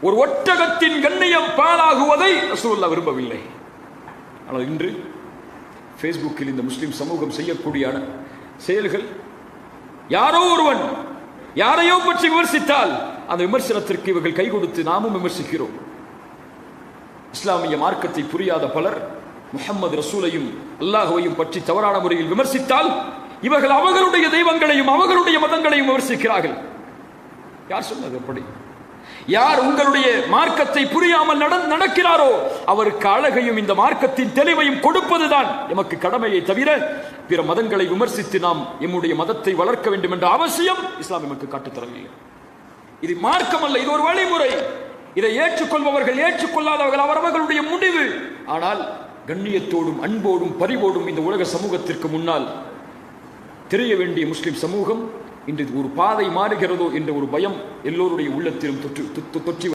ஒரு ஒட்டகத்தின் கண்ணியம் பாழாகுவதை ரசூலுல்லாஹ் விரும்பவில்லை. ஆனால் இன்று ஃபேஸ்புக்கில் இந்த முஸ்லிம் சமூகம் செய்யக்கூடிய செயல்கள், யாரோ ஒருவன் யாரையோ பற்றி விமர்சித்தால் அந்த விமர்சனத்திற்கு இவர்கள் கை கொடுத்து நாமும் விமர்சிக்கிறோம். இஸ்லாமிய மார்க்கத்தை புரியாத பலர் முஹம்மது ரசூலையும் அல்லாஹ்வையும் பற்றி தவறான முறையில் விமர்சித்தால் இவர்கள் அவர்களுடைய தெய்வங்களையும் அவர்களுடைய மதங்களையும் விமர்சிக்கிறார்கள். யார் சொன்னது அப்படி? யார் உங்களுடைய மார்க்கத்தை புரியாமல் நடக்கிறாரோ அவருக்கு அழகையும் இந்த மார்க்கத்தின் தெளிவையும் கொடுப்பதுதான் எமக்கு கடமையை தவிர பிற மதங்களை விமர்சித்து நாம் எம்முடைய மதத்தை வளர்க்க வேண்டும் என்ற அவசியம் இஸ்லாம் எமக்கு காட்டுத்தரவில்லை. இது மார்க்கம் அல்ல, இது ஒரு வழிமுறை. இதை ஏற்றுக்கொள்பவர்கள் ஏற்றுக்கொள்ளாதவர்கள் அவரவர்களுடைய முடிவு. ஆனால் கண்ணியத்தோடும் அன்போடும் பரிவோடும் இந்த உலக சமூகத்திற்கு முன்னால் தெரிய வேண்டிய முஸ்லிம் சமூகம் இன்று ஒரு பாதை மாறுகிறதோ என்ற ஒரு பயம் எல்லோருடைய உள்ளத்திலும் தொற்றி